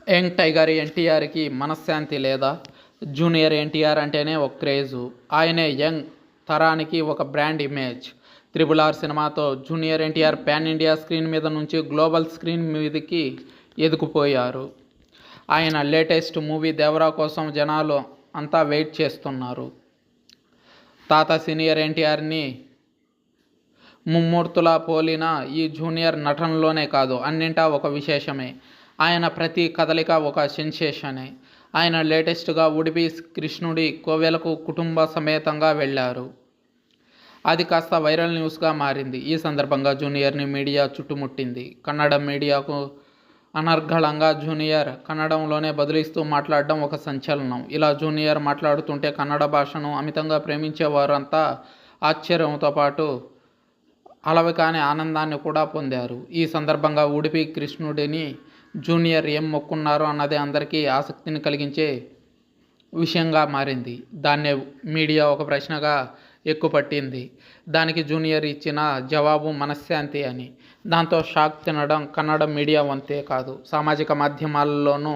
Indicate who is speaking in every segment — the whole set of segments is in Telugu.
Speaker 1: యంగ్ టైగర్ ఎన్టీఆర్కి మనశ్శాంతి లేదా? జూనియర్ ఎన్టీఆర్ అంటేనే ఒక క్రేజు. ఆయనే యంగ్ తరానికి ఒక బ్రాండ్ ఇమేజ్. 'త్రిబుల్ ఆర్' సినిమాతో junior NTR pan India screen మీద నుంచి గ్లోబల్ స్క్రీన్ మీదకి ఎదిగిపోయారు. ఆయన లేటెస్ట్ మూవీ 'దేవరా' కోసం జనాలు అంతా వెయిట్ చేస్తున్నారు. తాత సీనియర్ ఎన్టీఆర్ని ముమ్మూర్తులా పోలిన ఈ జూనియర్ నటనలోనే కాదు, అన్నింటా ఒక విశేషమే. ఆయన ప్రతి కదలిక ఒక సెన్సేషనే. ఆయన లేటెస్ట్గా ఉడిపి కృష్ణుడి కోవెలకు కుటుంబ సమేతంగా వెళ్లారు. అది కాస్త వైరల్ న్యూస్గా మారింది. ఈ సందర్భంగా జూనియర్ని మీడియా చుట్టుముట్టింది. కన్నడ మీడియాకు అనర్గళంగా జూనియర్ కన్నడంలోనే బదులిస్తూ మాట్లాడడం ఒక సంచలనం. ఇలా జూనియర్ మాట్లాడుతుంటే కన్నడ భాషను అమితంగా ప్రేమించేవారంతా ఆశ్చర్యంతో పాటు అలవికాని ఆనందాన్ని కూడా పొందారు. ఈ సందర్భంగా ఉడిపి కృష్ణుడిని జూనియర్ ఏం మొక్కున్నారు అన్నది అందరికీ ఆసక్తిని కలిగించే విషయంగా మారింది. దాన్నే మీడియా ఒక ప్రశ్నగా ఎక్కుపట్టింది. దానికి జూనియర్ ఇచ్చిన జవాబు మనశ్శాంతి అని. దాంతో షాక్ తినడం కన్నడ మీడియా వంతే కాదు, సామాజిక మాధ్యమాల్లోనూ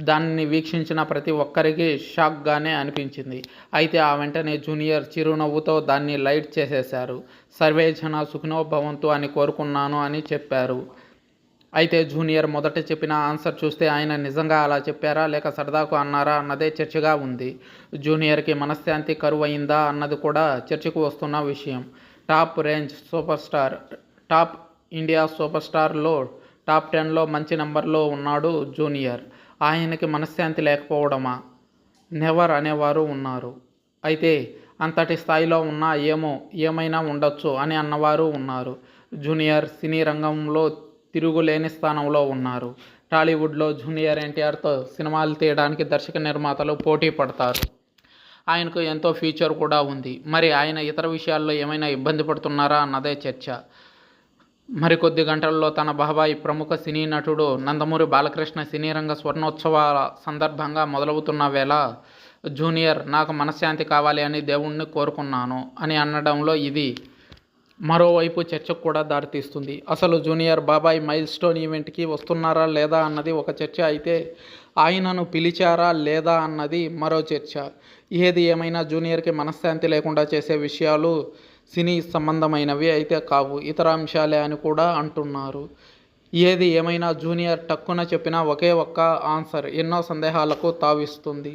Speaker 1: దాన్ని వీక్షించిన ప్రతి ఒక్కరికి షాక్గానే అనిపించింది. అయితే ఆ వెంటనే జూనియర్ చిరునవ్వుతో దాన్ని లైట్ చేసేశారు. సర్వే జన సుఖినో భవంతు అని కోరుకున్నాను అని చెప్పారు. అయితే జూనియర్ మొదట చెప్పిన ఆన్సర్ చూస్తే ఆయన నిజంగా అలా చెప్పారా లేక సరదాకు అన్నారా అన్నదే చర్చగా ఉంది. జూనియర్కి మనశ్శాంతి కరువయిందా అన్నది కూడా చర్చకు వస్తున్న విషయం. Top range super star, top India super స్టార్లో టాప్ 10లో మంచి నెంబర్లో ఉన్నాడు జూనియర్. ఆయనకి మనశ్శాంతి లేకపోవడమా? నెవర్ అనేవారు ఉన్నారు. అయితే అంతటి స్థాయిలో ఉన్నా ఏమైనా ఉండొచ్చు అని అన్నవారు ఉన్నారు. జూనియర్ సినీ రంగంలో తిరుగులేని స్థానంలో ఉన్నారు. టాలీవుడ్లో జూనియర్ ఎన్టీఆర్తో సినిమాలు తీయడానికి దర్శక నిర్మాతలు పోటీ పడతారు. ఆయనకు ఎంతో ఫ్యూచర్ కూడా ఉంది. మరి ఆయన ఇతర విషయాల్లో ఏమైనా ఇబ్బంది పడుతున్నారా అన్నదే చర్చ. మరికొద్ది గంటల్లో తన బాబాయ్ ప్రముఖ సినీ నటుడు నందమూరి బాలకృష్ణ సినీ రంగ స్వర్ణోత్సవాల సందర్భంగా మొదలవుతున్న వేళ జూనియర్ నాకు మనశ్శాంతి కావాలి అని దేవుణ్ణి కోరుకున్నాను అని అనడంలో ఇది మరోవైపు చర్చకు కూడా దారితీస్తుంది. అసలు జూనియర్ బాబాయ్ మైల్ స్టోన్ ఈవెంట్కి వస్తున్నారా లేదా అన్నది ఒక చర్చ అయితే ఆయనను పిలిచారా లేదా అన్నది మరో చర్చ. ఏది ఏమైనా జూనియర్కి మనశ్శాంతి లేకుండా చేసే విషయాలు సినీ సంబంధమైనవి అయితే కావు, ఇతర అంశాలే అని కూడా అంటున్నారు. ఏది ఏమైనా జూనియర్ టక్కున చెప్పిన ఒకే ఒక్క ఆన్సర్ ఎన్నో సందేహాలకు తావిస్తుంది.